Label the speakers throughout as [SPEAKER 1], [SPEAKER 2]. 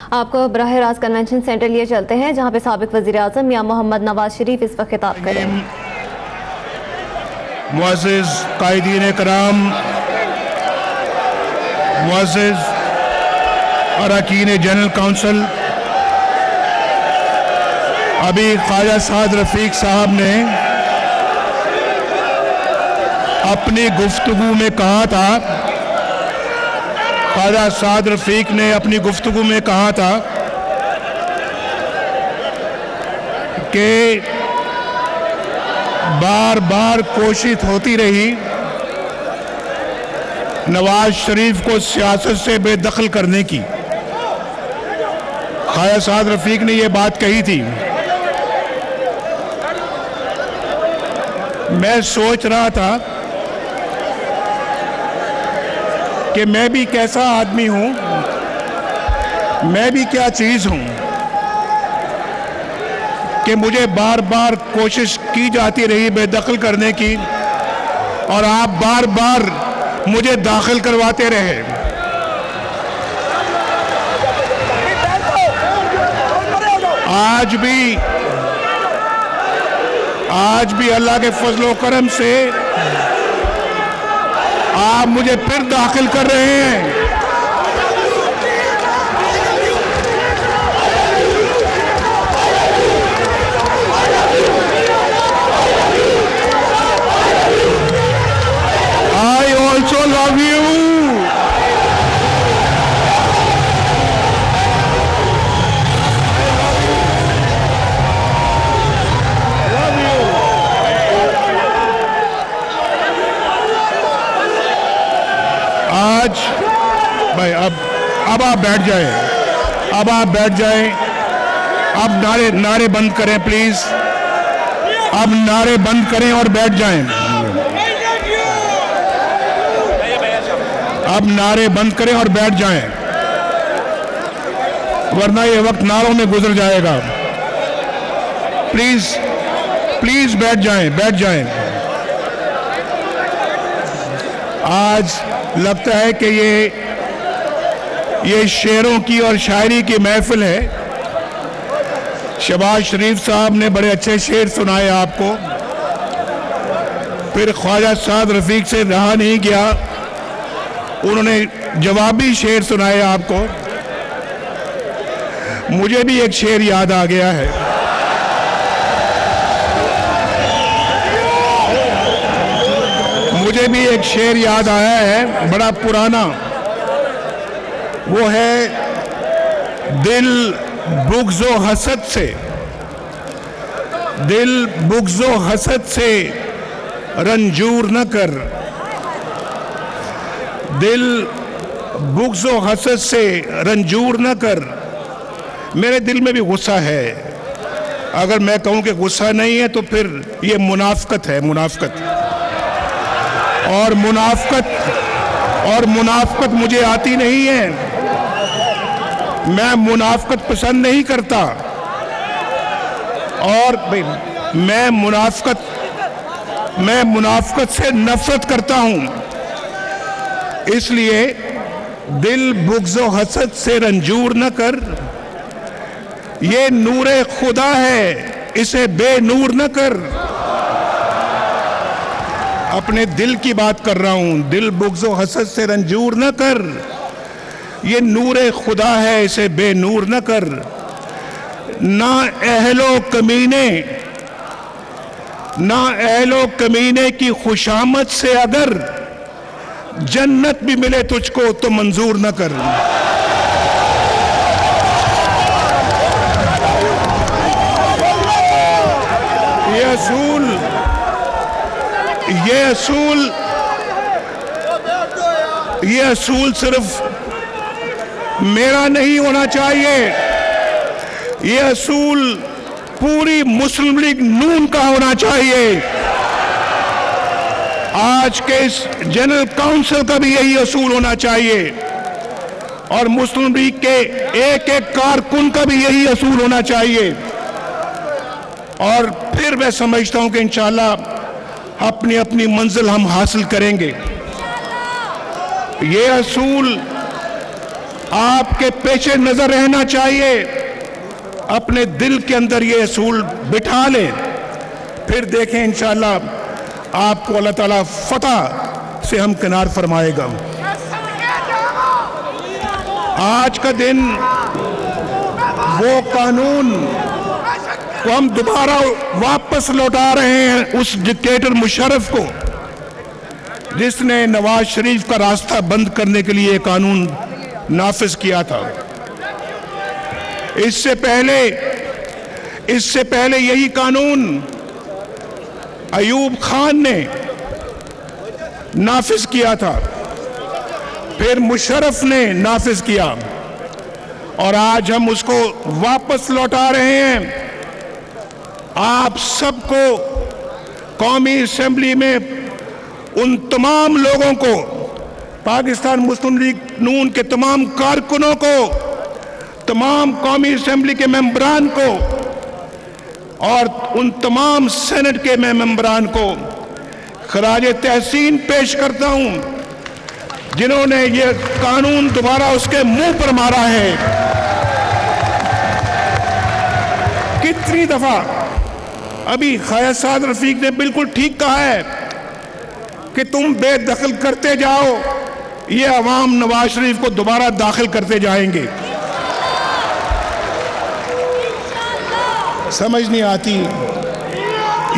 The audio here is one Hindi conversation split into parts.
[SPEAKER 1] आपको बराह रास्त कन्वेंशन सेंटर लिए चलते हैं जहां पे साबिक वज़ीर-ए-आज़म मियां मोहम्मद नवाज शरीफ इस वक्त खिताब करें।
[SPEAKER 2] मुअज़्ज़िज़ कायदीन कराम, मुअज़्ज़िज़ अरकान जनरल काउंसिल, अभी ख्वाजा साद रफ़ीक साहब ने अपनी गुफ्तगू में कहा था, ख्वाजा साद रफ़ीक ने अपनी गुफ्तगू में कहा था कि बार बार कोशिश होती रही नवाज शरीफ को सियासत से बेदखल करने की। ख्वाजा साद रफ़ीक ने यह बात कही थी। मैं सोच रहा था कि मैं भी कैसा आदमी हूं, मैं भी क्या चीज हूं कि मुझे बार बार कोशिश की जाती रही बेदखल करने की और आप बार बार मुझे दाखिल करवाते रहे। आज भी अल्लाह के फजलो करम से आप मुझे फिर दाखिल कर रहे हैं। I also love you. आज भाई अब आप बैठ जाएं, अब आप बैठ जाएं। अब नारे बंद करें प्लीज, अब नारे बंद करें और बैठ जाएं। अब नारे बंद करें और बैठ जाएं, वरना ये वक्त नारों में गुजर जाएगा। प्लीज प्लीज बैठ जाएं, बैठ जाएं। आज लगता है कि ये शेरों की और शायरी की महफिल है। शहबाज शरीफ साहब ने बड़े अच्छे शेर सुनाए आपको, फिर ख्वाजा साद रफ़ीक से रहा नहीं गया, उन्होंने जवाबी शेर सुनाए आपको। मुझे भी एक शेर याद आ गया है। मुझे भी एक शेर याद आया है, बड़ा पुराना। वो है, दिल बुग़्ज़ो हसद से, दिल बुग़्ज़ो हसद से रंजूर न कर, दिल बुग़्ज़ो हसद से रंजूर न कर। मेरे दिल में भी गुस्सा है। अगर मैं कहूं कि गुस्सा नहीं है तो फिर ये मुनाफ़िक़त है, मुनाफ़िक़त। और मुनाफ़िक़त मुझे आती नहीं है। मैं मुनाफ़िक़त पसंद नहीं करता और मैं मुनाफ़िक़त से नफ़रत करता हूं। इसलिए दिल बुग़्ज़ो हसद से रंजूर न कर, ये नूरे खुदा है इसे बेनूर न कर। अपने दिल की बात कर रहा हूं। दिल बुग़्ज़ो हसद से रंजूर न कर, ये नूरे खुदा है इसे बेनूर न कर। ना अहलो कमीने की खुशामद से अगर जन्नत भी मिले तुझको तो मंजूर न कर। ये असूल सिर्फ मेरा नहीं होना चाहिए, ये असूल पूरी मुस्लिम लीग नून का होना चाहिए। आज के इस जनरल काउंसिल का भी यही असूल होना चाहिए और मुस्लिम लीग के एक एक कारकुन का भी यही असूल होना चाहिए। और फिर मैं समझता हूं कि इंशाअल्लाह अपनी अपनी मंजिल हम हासिल करेंगे। ये असूल आपके पेश नजर रहना चाहिए। अपने दिल के अंदर ये असूल बिठा लें, फिर देखें इंशाअल्लाह आपको अल्लाह ताला फतह से हम किनार फरमाएगा। आज का दिन वो कानून को हम दोबारा वापस लौटा रहे हैं उस डिक्टेटर मुशर्रफ को, जिसने नवाज शरीफ का रास्ता बंद करने के लिए कानून नाफिज किया था। इससे पहले यही कानून अयूब खान ने नाफिज किया था, फिर मुशर्रफ ने नाफिज किया, और आज हम उसको वापस लौटा रहे हैं। आप सबको कौमी असेंबली में उन तमाम लोगों को, पाकिस्तान मुस्लिम लीग नून के तमाम कारकुनों को, तमाम कौमी असेंबली के मेंबरान को और उन तमाम सेनेट के मेंबरान को खराज तहसीन पेश करता हूं, जिन्होंने ये कानून दोबारा उसके मुंह पर मारा है। कितनी दफा अभी ख्वाजा साद रफीक ने बिल्कुल ठीक कहा है कि तुम बेदखल करते जाओ, ये अवाम नवाज शरीफ को दोबारा दाखिल करते जाएंगे। समझ नहीं आती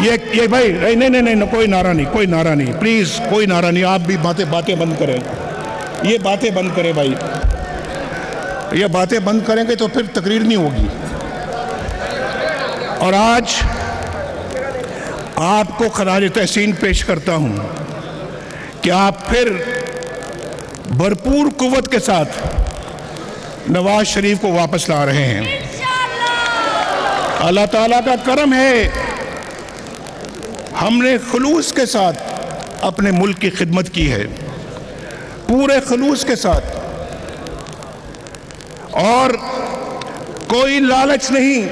[SPEAKER 2] ये भाई, नहीं, कोई नारा नहीं, प्लीज कोई नारा नहीं। आप भी बातें बंद करें, ये बातें बंद करें भाई, ये बातें बंद करेंगे तो फिर तकरीर नहीं होगी। और आज आपको खराज तहसीन पेश करता हूं कि आप फिर भरपूर कुव्वत के साथ नवाज शरीफ को वापस ला रहे हैं। अल्लाह ताला का करम है, हमने खुलूस के साथ अपने मुल्क की खिदमत की है, पूरे खुलूस के साथ, और कोई लालच नहीं,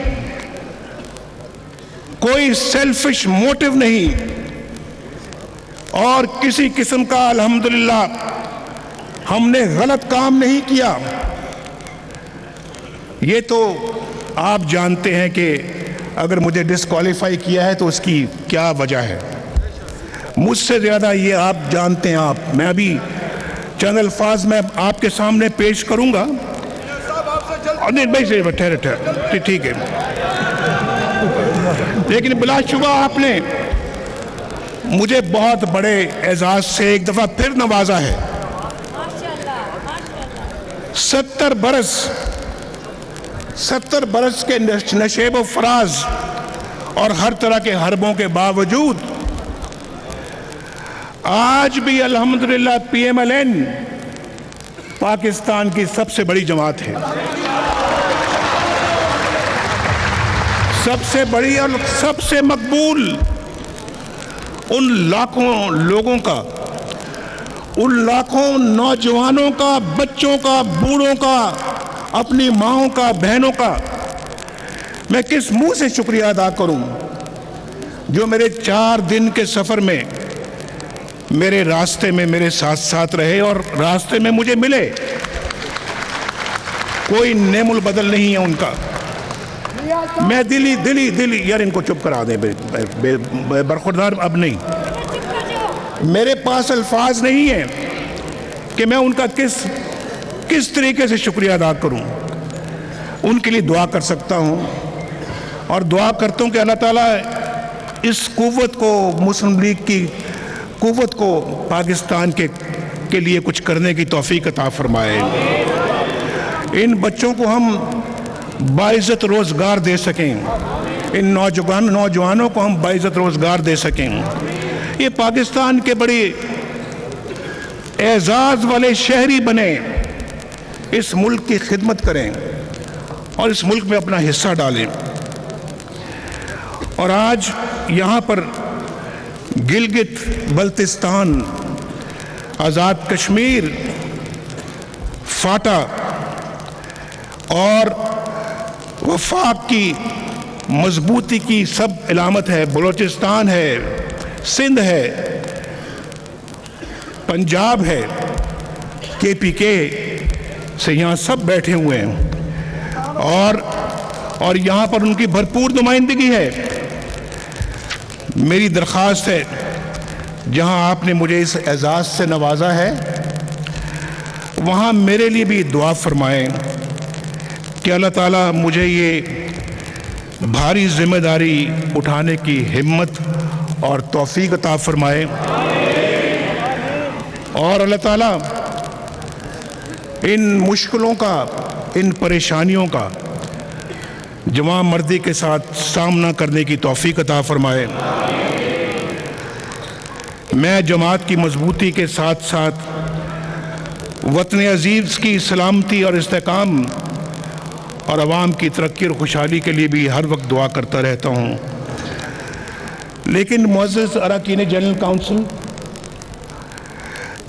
[SPEAKER 2] कोई सेल्फिश मोटिव नहीं, और किसी किस्म का अल्हम्दुलिल्लाह हमने गलत काम नहीं किया। ये तो आप जानते हैं कि अगर मुझे डिस्क्वालीफाई किया है तो उसकी क्या वजह है, मुझसे ज़्यादा ये आप जानते हैं। मैं अभी चंद अल्फाज में आपके सामने पेश करूंगा। नहीं भाई, ठहरे, ठीक है, लेकिन बिलाशुबा आपने मुझे बहुत बड़े एजाज से एक दफ़ा फिर नवाजा है। 70 बरस के नशेब व फराज और हर तरह के हरबों के बावजूद आज भी अल्हम्दुलिल्लाह PMLN पाकिस्तान की सबसे बड़ी जमात है, सबसे बड़ी और सबसे मकबूल। उन लाखों लोगों का, उन लाखों नौजवानों का, बच्चों का, बूढ़ों का, अपनी माओं का, बहनों का मैं किस मुंह से शुक्रिया अदा करूं, जो मेरे 4 दिन के सफर में मेरे रास्ते में मेरे साथ साथ रहे और रास्ते में मुझे मिले। कोई नेमुल बदल नहीं है उनका। मैं दिली यार, इनको चुप करा दे, बरखुरदार अब नहीं। मेरे पास अल्फाज नहीं है कि मैं उनका किस तरीके से शुक्रिया अदा करूं। उनके लिए दुआ कर सकता हूं और दुआ करता हूं कि अल्लाह ताला इस कुव्वत को, मुस्लिम लीग की कुव्वत को पाकिस्तान के लिए कुछ करने की तौफीक अता फरमाए। इन बच्चों को हम बाइज़्ज़त रोज़गार दे सकें, इन नौजवानों को हम बाइज़्ज़त रोज़गार दे सकें। ये पाकिस्तान के बड़े एजाज़ वाले शहरी बने, इस मुल्क की खिदमत करें और इस मुल्क में अपना हिस्सा डालें। और आज यहाँ पर गिलगित बल्तिस्तान, आज़ाद कश्मीर, फाटा और वफाक की मजबूती की सब इलामत है। बलोचिस्तान है, सिंध है, पंजाब है, KPK से यहाँ सब बैठे हुए हैं और यहाँ पर उनकी भरपूर नुमाइंदगी है। मेरी दरख्वास्त है, जहाँ आपने मुझे इस एजाज़ से नवाजा है, वहाँ मेरे लिए भी दुआ फरमाएं कि अल्लाह ताला मुझे ये भारी जिम्मेदारी उठाने की हिम्मत और तौफीक अता फरमाए, और अल्लाह ताला इन मुश्किलों का, इन परेशानियों का जवां मर्दी के साथ सामना करने की तौफीक अता फरमाए। मैं जमात की मजबूती के साथ साथ वतन अजीज़ की सलामती और इस्तेकाम और अवाम की तरक्की और खुशहाली के लिए भी हर वक्त दुआ करता रहता हूँ। लेकिन मुअज़्ज़ज़ अरकान जनरल काउंसिल,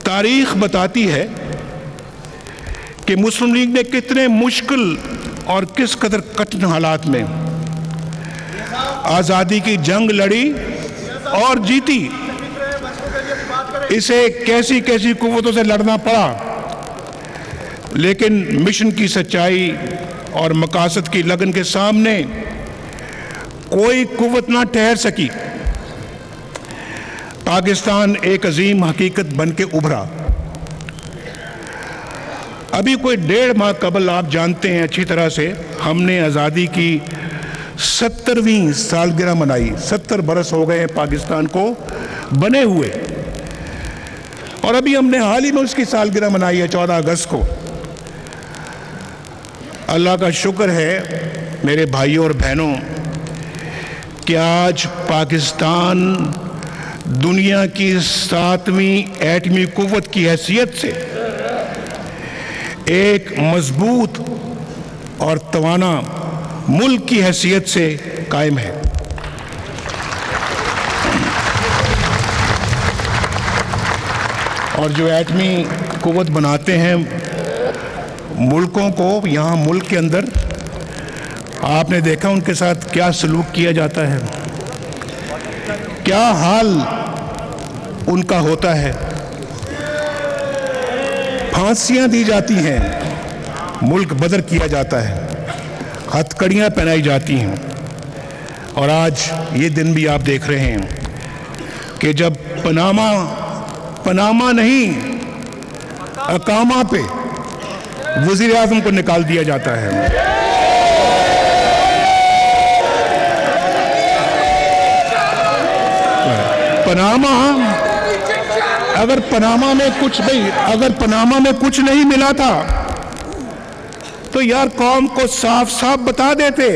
[SPEAKER 2] तारीख़ बताती है कि मुस्लिम लीग ने कितने मुश्किल और किस कदर कठिन हालात में आज़ादी की जंग लड़ी और जीती। इसे कैसी कैसी कुव्वतों से लड़ना पड़ा, लेकिन मिशन की सच्चाई और मकासद की लगन के सामने कोई कुव्वत ना ठहर सकी। पाकिस्तान एक अजीम हकीकत बन के उभरा। अभी कोई 1.5 माह कबल, आप जानते हैं अच्छी तरह से, हमने आज़ादी की 70वीं सालगिरह मनाई। 70 बरस हो गए हैं पाकिस्तान को बने हुए, और अभी हमने हाल ही में उसकी सालगिरह मनाई है 14 अगस्त को। अल्लाह का शुक्र है मेरे भाइयों और बहनों कि आज पाकिस्तान दुनिया की 7वीं एटमी कुव्वत की हैसियत से एक मजबूत और तवाना मुल्क की हैसियत से कायम है। और जो एटमी कुव्वत बनाते हैं मुल्कों को, यहाँ मुल्क के अंदर आपने देखा उनके साथ क्या सलूक किया जाता है, क्या हाल उनका होता है। फांसियां दी जाती हैं, मुल्क बदर किया जाता है, हथकड़ियां पहनाई जाती हैं। और आज ये दिन भी आप देख रहे हैं कि जब पनामा नहीं, अकामा पे वज़ीर आज़म को निकाल दिया जाता है। पनामा, अगर पनामा में कुछ नहीं मिला था तो यार कौम को साफ साफ बता देते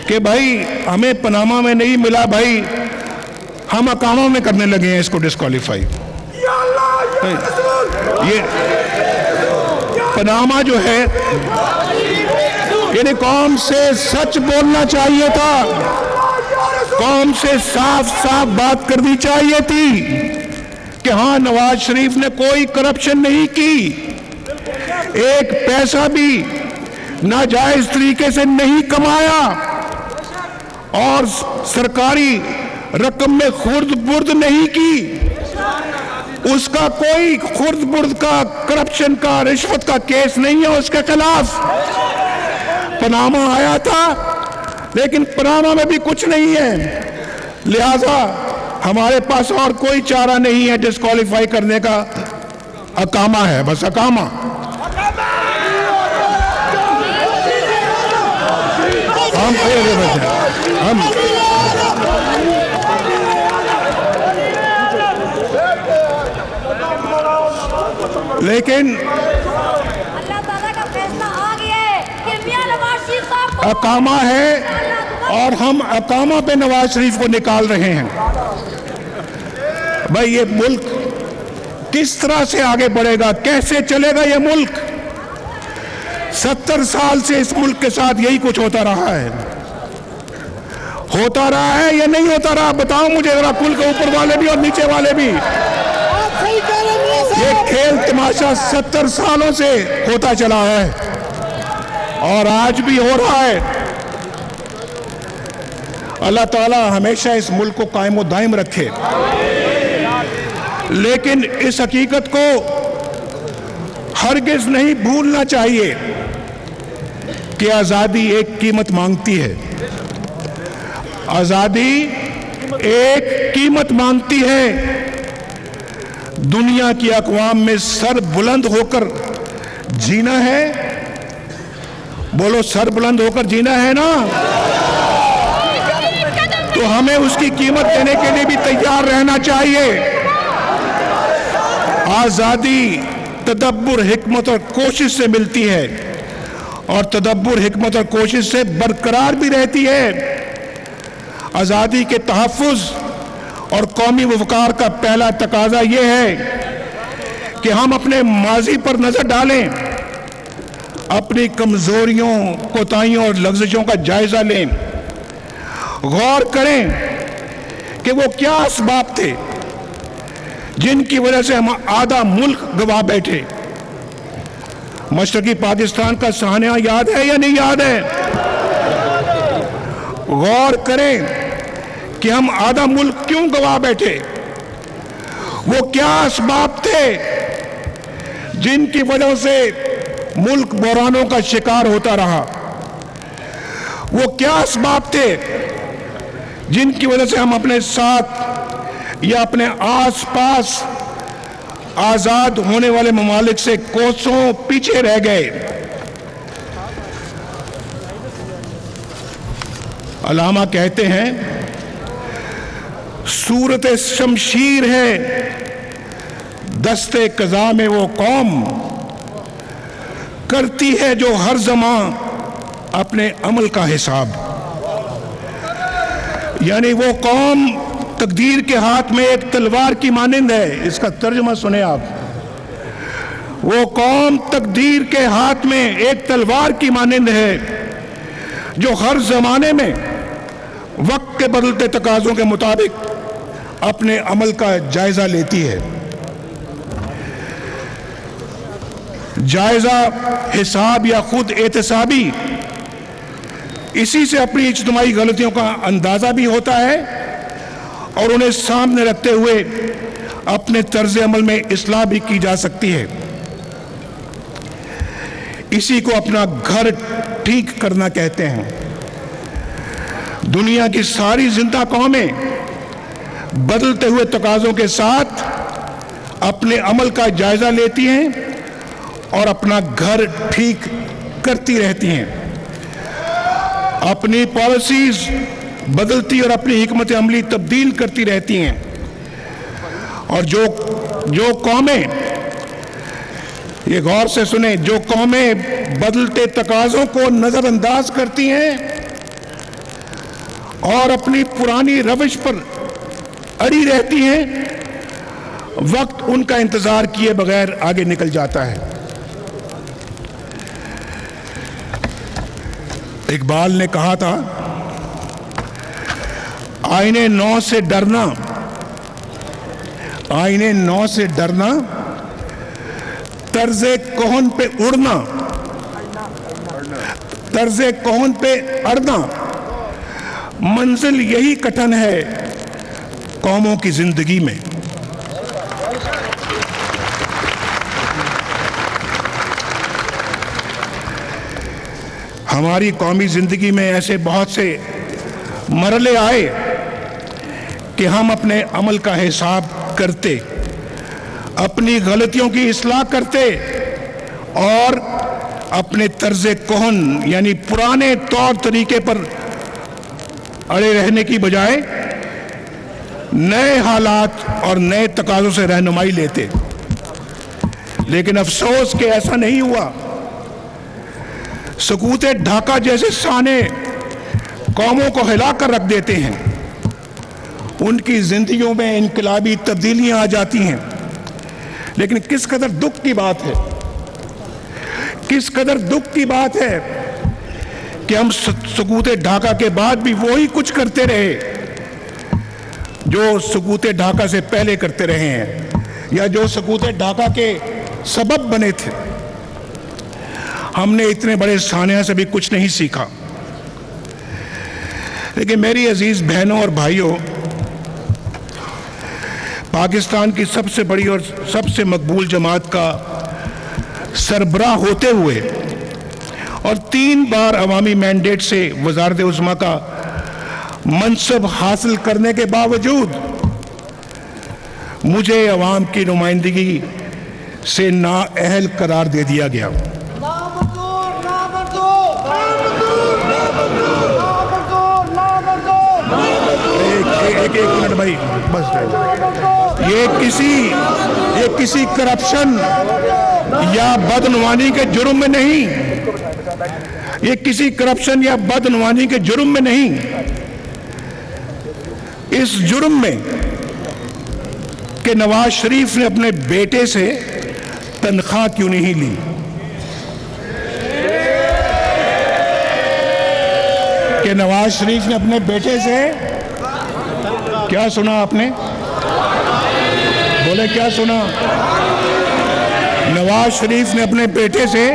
[SPEAKER 2] कि भाई हमें पनामा में नहीं मिला, भाई हम अकामा में करने लगे हैं इसको डिस्क्वालीफाई। ये पनामा जो है, यानी कौम से सच बोलना चाहिए था, कौम से साफ साफ बात करनी चाहिए थी कि हाँ, नवाज शरीफ ने कोई करप्शन नहीं की, एक पैसा भी नाजायज तरीके से नहीं कमाया, और सरकारी रकम में खुर्द बुर्द नहीं की, उसका कोई खुर्द बुर्द का, करप्शन का, रिश्वत का केस नहीं है उसके खिलाफ। पनामा आया था, लेकिन पनामा में भी कुछ नहीं है, लिहाजा हमारे पास और कोई चारा नहीं है डिस्क्वालीफाई करने का, अकामा है, बस अकामा। हम लेकिन
[SPEAKER 3] अल्लाह ताला का फैसला आ गया है कि मियां नवाज शरीफ साहब को
[SPEAKER 2] अकामा है, और हम अकामा पे नवाज शरीफ को निकाल रहे हैं। भाई ये मुल्क किस तरह से आगे बढ़ेगा, कैसे चलेगा ये मुल्क? 70 साल से इस मुल्क के साथ यही कुछ होता रहा है या नहीं होता रहा? बताओ मुझे जरा, पुल के ऊपर वाले भी और नीचे वाले भी। ये खेल तमाशा 70 सालों से होता चला है और आज भी हो रहा है। अल्लाह ताला हमेशा इस मुल्क को कायम व दायम रखे, लेकिन इस हकीकत को हरगिज नहीं भूलना चाहिए कि आजादी एक कीमत मांगती है। आजादी एक कीमत मांगती है। दुनिया की अक़वाम में सर बुलंद होकर जीना है। बोलो, सर बुलंद होकर जीना है ना? तो हमें उसकी कीमत देने के लिए भी तैयार रहना चाहिए। आजादी तदब्बुर, हिकमत और कोशिश से मिलती है, और तदब्बुर, हिकमत और कोशिश से बरकरार भी रहती है। आजादी के तहफ़्फ़ुज़ और कौमी वक़ार का पहला तकाजा यह है कि हम अपने माजी पर नजर डालें, अपनी कमजोरियों, कोताहियों और लग़्ज़िशों का जायजा लें, गौर करें कि वो क्या असबाब थे जिनकी वजह से हम आधा मुल्क गवा बैठे। मशरकी पाकिस्तान का सानिया याद है या नहीं याद है? गौर करें कि हम आधा मुल्क क्यों गवा बैठे। वो क्या असबाब थे जिनकी वजह से मुल्क बहरानों का शिकार होता रहा। वो क्या असबाब थे जिनकी वजह से हम अपने साथ या अपने आसपास आजाद होने वाले ममालिक से कोसों पीछे रह गए। अलामा कहते हैं, सूरत शमशीर है दस्ते कज़ा में वो कौम, करती है जो हर ज़मां अपने अमल का हिसाब। यानी वो कौम तकदीर के हाथ में एक तलवार की मानिंद है। इसका तर्जुमा सुने आप। वो कौम तकदीर के हाथ में एक तलवार की मानिंद है जो हर जमाने में वक्त के बदलते तकाजों के मुताबिक अपने अमल का जायजा लेती है। जायजा, हिसाब या खुद एहतसाबी, इसी से अपनी इज्तिमाई गलतियों का अंदाजा भी होता है और उन्हें सामने रखते हुए अपने तर्ज अमल में इस्लाह भी की जा सकती है। इसी को अपना घर ठीक करना कहते हैं। दुनिया की सारी जिंदा कौमें बदलते हुए तकाजों के साथ अपने अमल का जायजा लेती हैं और अपना घर ठीक करती रहती हैं। अपनी पॉलिसीज बदलती और अपनी हिकमत अमली तब्दील करती रहती हैं। और जो कौमें, ये गौर से सुने, जो कौमें बदलते तकाजों को नजरअंदाज करती हैं और अपनी पुरानी रविश पर अड़ी रहती हैं, वक्त उनका इंतजार किए बगैर आगे निकल जाता है। इकबाल ने कहा था, आईने नौ से डरना, आईने नौ से डरना, तर्जे कोहन पे उड़ना, तर्जे कोहन पे अड़ना, मंजिल यही कठिन है कौमों की जिंदगी में। हमारी कौमी जिंदगी में ऐसे बहुत से मरहले आए कि हम अपने अमल का हिसाब करते, अपनी गलतियों की इस्लाह करते और अपने तर्ज़े कोहन यानी पुराने तौर तरीके पर अड़े रहने की बजाय नए हालात और नए तकाज़ों से रहनुमाई लेते। लेकिन अफसोस कि ऐसा नहीं हुआ। सकूते ढाका जैसे साने कौमों को हिला कर रख देते हैं। उनकी जिंदगियों में इनकलाबी तब्दीलियां आ जाती हैं। लेकिन किस कदर दुख की बात है, किस कदर दुख की बात है कि हम सकूते ढाका के बाद भी वही कुछ करते रहे जो सकूते ढाका से पहले करते रहे हैं या जो सकूते ढाका के सबब बने थे। हमने इतने बड़े सानिया से भी कुछ नहीं सीखा। लेकिन मेरी अजीज बहनों और भाइयों, पाकिस्तान की सबसे बड़ी और सबसे मकबूल जमात का सरबराह होते हुए और 3 बार अवामी मैंडेट से वजारत उज़्मा का मनसब हासिल करने के बावजूद मुझे अवाम की नुमाइंदगी से नाअहल करार दे दिया गया। एक मिनट भाई, बस। ये किसी करप्शन या बदनवानी के जुर्म में नहीं, ये किसी करप्शन या बदनवानी के जुर्म में नहीं, इस जुर्म में कि नवाज शरीफ ने अपने बेटे से तनख्वाह क्यों नहीं ली। कि नवाज शरीफ ने अपने बेटे से, क्या सुना आपने? बोले क्या सुना? नवाज शरीफ ने अपने बेटे से,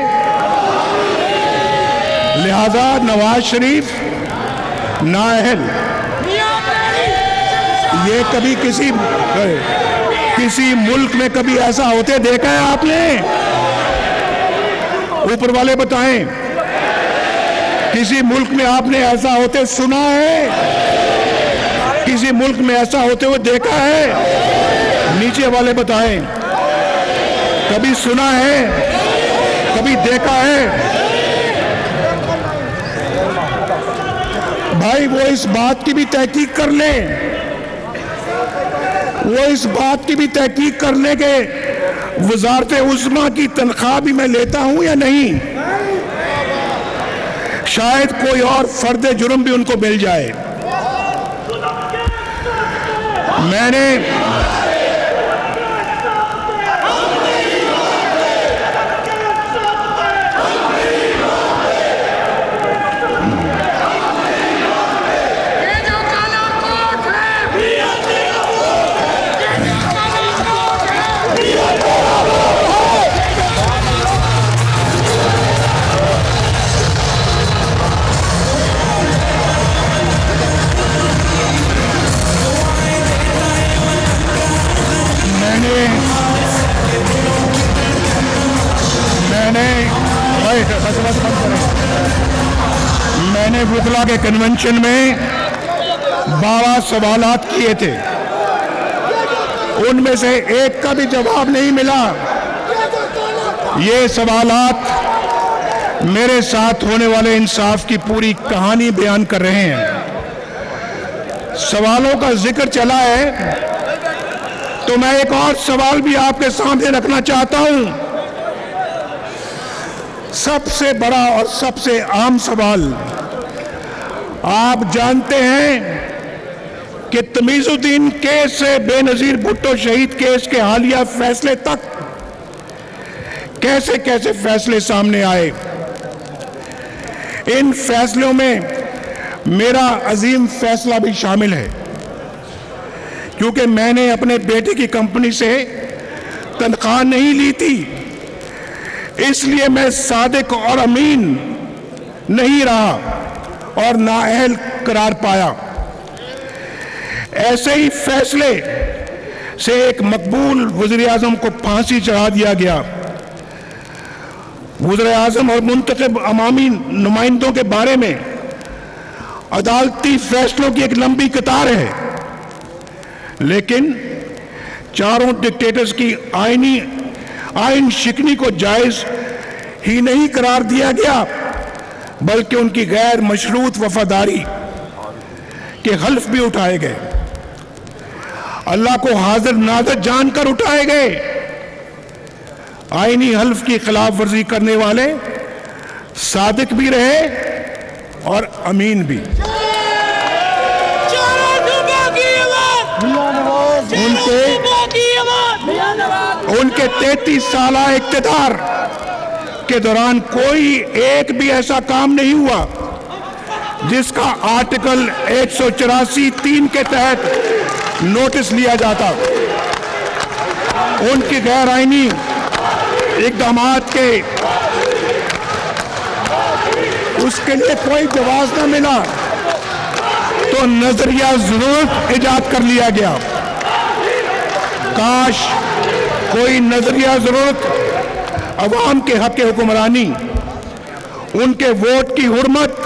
[SPEAKER 2] लिहाजा नवाज शरीफ नाअहल। ये कभी किसी मुल्क में कभी ऐसा होते देखा है आपने? ऊपर वाले बताएं, किसी मुल्क में आपने ऐसा होते सुना है? किसी मुल्क में ऐसा होते हुए देखा है? नीचे वाले बताएं, कभी सुना है, कभी देखा है? भाई वो इस बात की भी तहकीक कर लें, वो इस बात की भी तहकीक कर लें कि वजारत उज़्मा की तनख्वाह भी मैं लेता हूं या नहीं। शायद कोई और फर्द जुर्म भी उनको मिल जाए। मैंने वुकला के कन्वेंशन में 12 सवालात किए थे, उनमें से एक का भी जवाब नहीं मिला। ये सवालात मेरे साथ होने वाले इंसाफ की पूरी कहानी बयान कर रहे हैं। सवालों का जिक्र चला है तो मैं एक और सवाल भी आपके सामने रखना चाहता हूं। सबसे बड़ा और सबसे आम सवाल, आप जानते हैं कि तमीजुद्दीन केस से बेनजीर भुट्टो शहीद केस के हालिया फैसले तक कैसे कैसे फैसले सामने आए। इन फैसलों में मेरा अजीम फैसला भी शामिल है, क्योंकि मैंने अपने बेटे की कंपनी से तनख्वाह नहीं ली थी, इसलिए मैं सादिक और अमीन नहीं रहा और नाअहल करार पाया। ऐसे ही फैसले से एक मकबूल वज़ीर आज़म को फांसी चढ़ा दिया गया। वज़ीर आज़म और मुंतखब अवामी नुमाइंदों के बारे में अदालती फैसलों की एक लंबी कतार है, लेकिन चारों डिक्टेटर्स की आइन शिकनी को जायज ही नहीं करार दिया गया, बल्कि उनकी गैर मशरूत वफादारी के हल्फ भी उठाए गए। अल्लाह को हाजिर नाज़र जानकर उठाए गए। आईनी हल्फ की खिलाफ वर्जी करने वाले सादिक भी रहे और अमीन भी। उनके 33 साल इक़्तिदार के दौरान कोई एक भी ऐसा काम नहीं हुआ जिसका आर्टिकल 184(3) के तहत नोटिस लिया जाता। उनकी गैर आईनी इक़दामात के उसके लिए कोई जवाब न मिला तो नजरिया जरूर इजाद कर लिया गया। काश कोई नजरिया जरूरत अवाम के हक हुक्मरानी, उनके वोट की हुर्मत,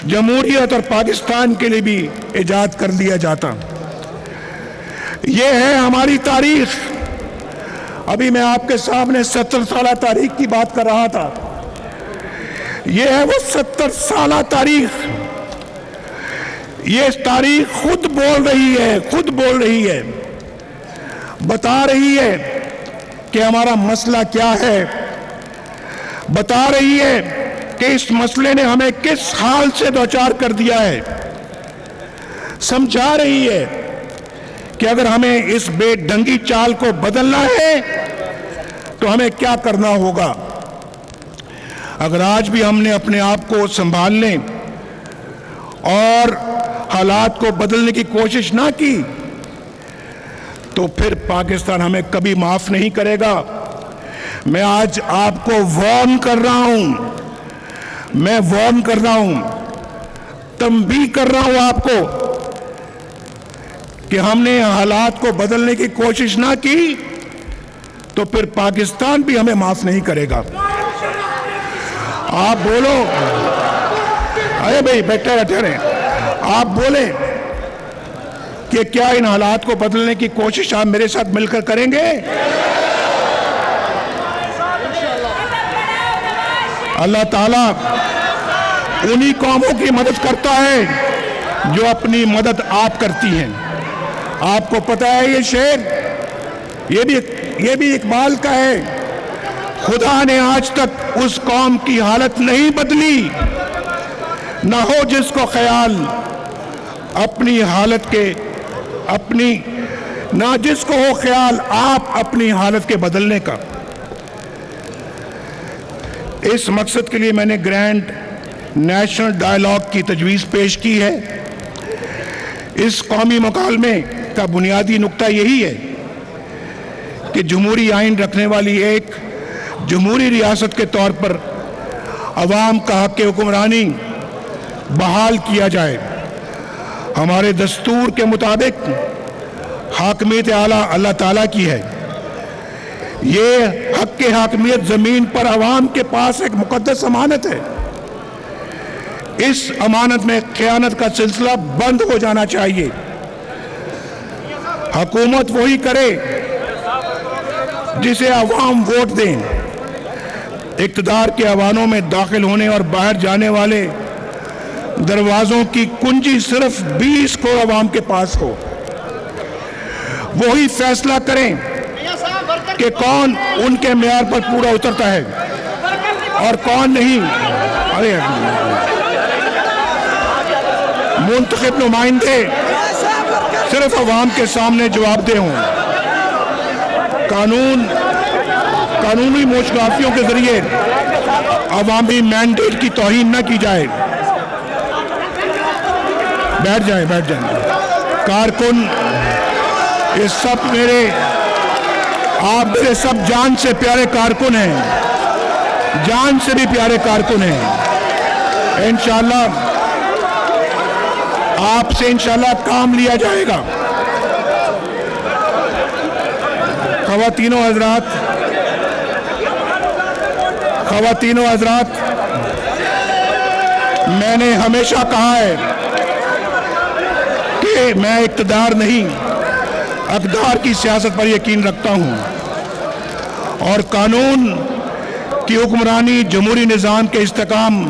[SPEAKER 2] जमहूरियत और पाकिस्तान के लिए भी इजाद कर दिया जाता। ये है हमारी तारीख। अभी मैं आपके सामने 70 साल तारीख की बात कर रहा था। ये है वो 70 साल तारीख। ये तारीख खुद बोल रही है, बता रही है कि हमारा मसला क्या है, बता रही है कि इस मसले ने हमें किस हाल से दोचार कर दिया है, समझा रही है कि अगर हमें इस बेढंगी चाल को बदलना है तो हमें क्या करना होगा। अगर आज भी हमने अपने आप को संभालने और हालात को बदलने की कोशिश ना की तो फिर पाकिस्तान हमें कभी माफ नहीं करेगा। मैं आज आपको वार्न कर रहा हूं, तंबीह कर रहा हूं आपको कि हमने हालात को बदलने की कोशिश ना की तो फिर पाकिस्तान भी हमें माफ नहीं करेगा। आप बोलो, अरे भाई बैठे रहे, आप बोले कि क्या इन हालात को बदलने की कोशिश आप मेरे साथ मिलकर करेंगे? अल्लाह ताला उन्हीं कौमों की मदद करता है जो अपनी मदद आप करती हैं। आपको पता है ये शेर, ये भी इकबाल का है, खुदा ने आज तक उस कौम की हालत नहीं बदली, ना हो जिसको ख्याल अपनी हालत के, ना जिसको हो ख्याल आप अपनी हालत के बदलने का। इस मकसद के लिए मैंने ग्रैंड नेशनल डायलॉग की तजवीज़ पेश की है। इस कौमी मुकालमे का बुनियादी नुक्ता यही है कि जमहूरी आइन रखने वाली एक जमहूरी रियासत के तौर पर अवाम का हक हुक्मरानी बहाल किया जाए। हमारे दस्तूर के मुताबिक हाकमियत आला अल्लाह ताला की है। ये हक के हाकमियत ज़मीन पर अवाम के पास एक मुकद्दस अमानत है। इस अमानत में ख़यानत का सिलसिला बंद हो जाना चाहिए। हुकूमत वही करे जिसे अवाम वोट दें। इक़्तिदार के ऐवानों में दाखिल होने और बाहर जाने वाले दरवाज़ों की कुंजी सिर्फ 20 करोड़ अवाम के पास हो। वही फैसला करें कि कौन उनके मेयार पर पूरा उतरता है और कौन नहीं। अरे मुंतखब नुमाइंदे सिर्फ अवाम के सामने जवाबदेह हों। कानूनी मोशगाफियों के जरिए अवामी मैंडेट की तौहीन न की जाए। बैठ जाए कारकुन, ये सब आप मेरे सब जान से प्यारे कारकुन हैं, जान से भी प्यारे कारकुन हैं। इंशाअल्लाह आपसे इंशाअल्लाह काम लिया जाएगा। ख़वातीनो हज़रात, मैंने हमेशा कहा है कि मैं इक़्तिदार नहीं, अक़दार की सियासत पर यकीन रखता हूँ और कानून की हुक्मरानी, जमहूरी निज़ाम के इस्तेकाम,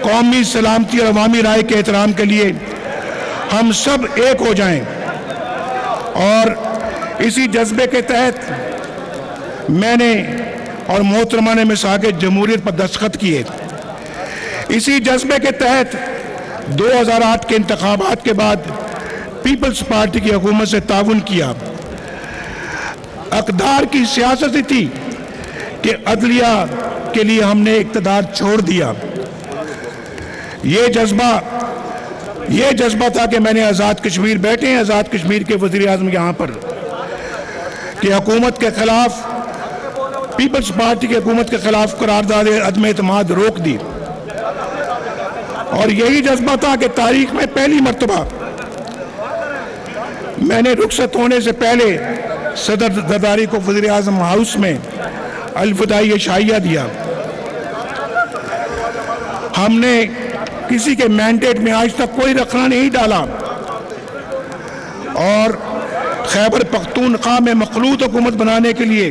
[SPEAKER 2] कौमी सलामती और अवामी राय के एहतराम के लिए हम सब एक हो जाएं। और इसी जज्बे के तहत मैंने और मोहतरमा ने मिसाक़ जमहूरियत पर दस्तखत किए। इसी जज्बे के तहत 2008 के इंतखाबात के बाद पीपल्स पार्टी की हुकूमत से ताउन किया। अक़दार की सियासत थी कि अदलिया के लिए हमने इक़्तिदार छोड़ दिया। ये जज्बा था कि मैंने आज़ाद कश्मीर, बैठे हैं आज़ाद कश्मीर के वज़ीर आज़म यहाँ पर, कि हुकूमत के खिलाफ, पीपल्स पार्टी की हुकूमत के खिलाफ करारदाद अदम एतमाद रोक दी। और यही जज्बा था कि तारीख में पहली मर्तबा मैंने रुखसत होने से पहले सदर जरदारी को वज़ीर आज़म हाउस में अलविदाई शाहिया दिया। हमने किसी के मैंडेट में आज तक कोई रखना नहीं डाला और खैबर पख्तूनख्वा में मखलूत हुकूमत बनाने के लिए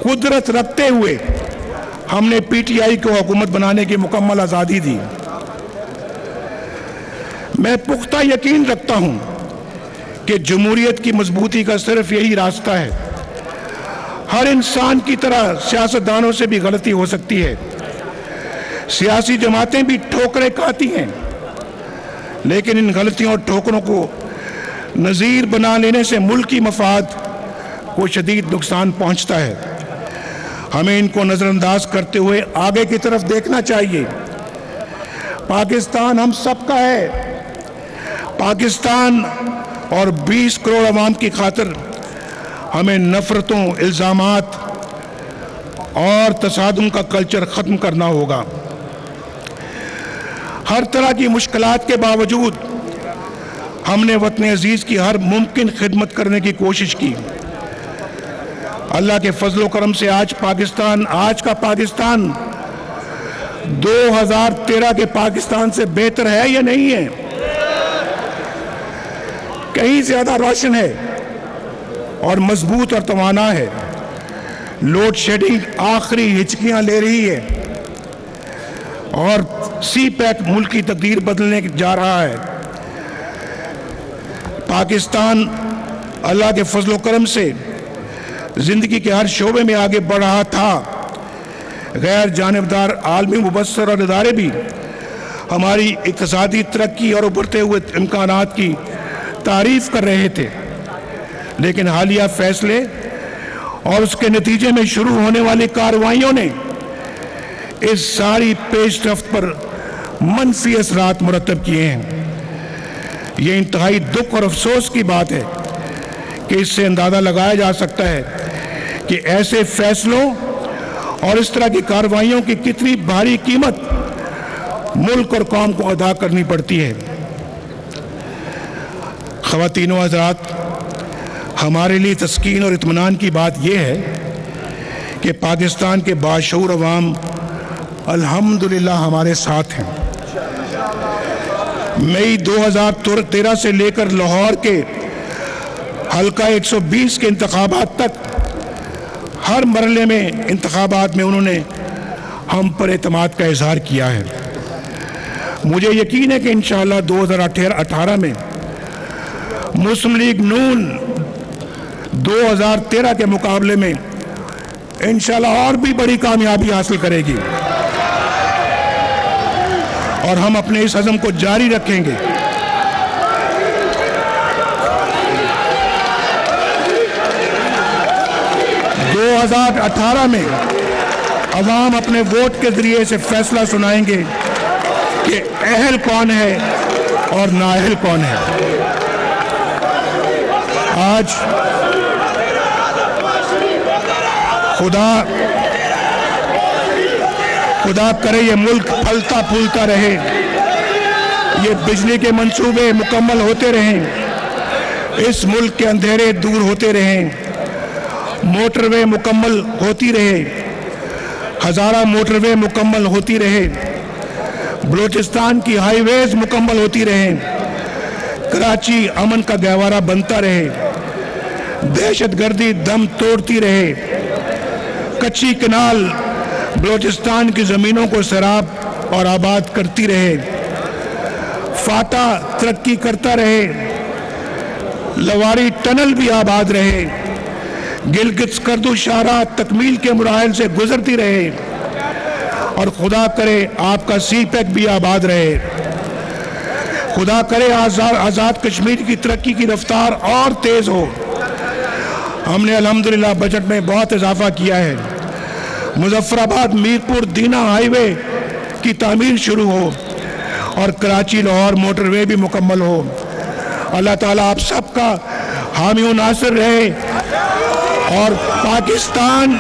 [SPEAKER 2] कुदरत रखते हुए हमने पीटीआई को हुकूमत बनाने की मुकम्मल आज़ादी दी। मैं पुख्ता यकीन रखता हूं कि जमहूरियत की मजबूती का सिर्फ यही रास्ता है। हर इंसान की तरह सियासतदानों से भी गलती हो सकती है, सियासी जमातें भी ठोकरें खाती हैं, लेकिन इन गलतियों और ठोकरों को नज़ीर बना लेने से मुल्क की मफाद को शदीद नुकसान पहुंचता है। हमें इनको नज़रअंदाज करते हुए आगे की तरफ देखना चाहिए। पाकिस्तान हम सबका है। पाकिस्तान और 20 करोड़ अवाम की खातिर हमें नफरतों, इल्ज़ामात और तसादुम का कल्चर ख़त्म करना होगा। हर तरह की मुश्किलात के बावजूद हमने वतन अजीज़ की हर मुमकिन खिदमत करने की कोशिश की। अल्लाह के फजलो करम से आज का पाकिस्तान 2013 के पाकिस्तान से बेहतर है या नहीं है? कहीं ज्यादा रोशन है और मजबूत और तवाना है। लोड शेडिंग आखिरी हिचकियां ले रही है और सी पैक मुल्क की तकदीर बदलने जा रहा है। पाकिस्तान अल्लाह के फजलो करम से जिंदगी के हर शोबे में आगे बढ़ रहा था। गैर जानिबदार आलमी मुबस्सर और इदारे भी हमारी इक़्तिसादी तरक्की और उभरते हुए इम्कानात की तारीफ कर रहे थे, लेकिन हालिया फैसले और उसके नतीजे में शुरू होने वाली कार्रवाइयों ने इस सारी पेशरफ्त पर मनफी असरात मुरतब किए हैं। ये इंतहाई दुख और अफसोस की बात है कि इससे अंदाज़ा लगाया जा सकता है कि ऐसे फैसलों और इस तरह की कार्रवाइयों की कितनी भारी कीमत मुल्क और कौम को अदा करनी पड़ती है। ख़वातीन व हज़रात, हमारे लिए तस्कीन और इत्मीनान की बात यह है कि पाकिस्तान के बाशऊर अवाम अल्हम्दुलिल्लाह हमारे साथ हैं। मई 2013 से लेकर लाहौर के हल्का 120 के इंतखाबात तक हर मरहले में इंतखाबात में उन्होंने हम पर एतमाद का इजहार किया है। मुझे यकीन है कि इंशाअल्लाह 2018 में मुस्लिम लीग नून 2013 के मुकाबले में इंशाअल्लाह और भी बड़ी कामयाबी हासिल करेगी और हम अपने इस अज़म को जारी रखेंगे। दो 2018 में अवाम अपने वोट के जरिए से फैसला सुनाएंगे कि अहल कौन है और नाअहल कौन है। आज खुदा करे ये मुल्क फलता फूलता रहे, ये बिजली के मंसूबे मुकम्मल होते रहें, इस मुल्क के अंधेरे दूर होते रहें, मोटरवे मुकम्मल होती रहे, हज़ारा मोटरवे मुकम्मल होती रहे, बलूचिस्तान की हाईवेज मुकम्मल होती रहें, कराची अमन का गहवारा बनता रहे, दहशतगर्दी दम तोड़ती रहे, कच्ची कनाल बलूचिस्तान की ज़मीनों को सैराब और आबाद करती रहे, फाटा तरक्की करता रहे, लवारी टनल भी आबाद रहे, गिलगित स्कर्दू शाहराह तकमील के मराहिल से गुजरती रहे और खुदा करे आपका सी पैक भी आबाद रहे। खुदा करे आज़ाद कश्मीर की तरक्की की रफ्तार और तेज़ हो। हमने अल्हम्दुलिल्लाह बजट में बहुत इजाफा किया है। मुजफ्फराबाद मीरपुर दीना हाईवे की तामीर शुरू हो और कराची लाहौर मोटरवे भी मुकम्मल हो। अल्लाह ताला आप सबका हामी नासिर रहे और पाकिस्तान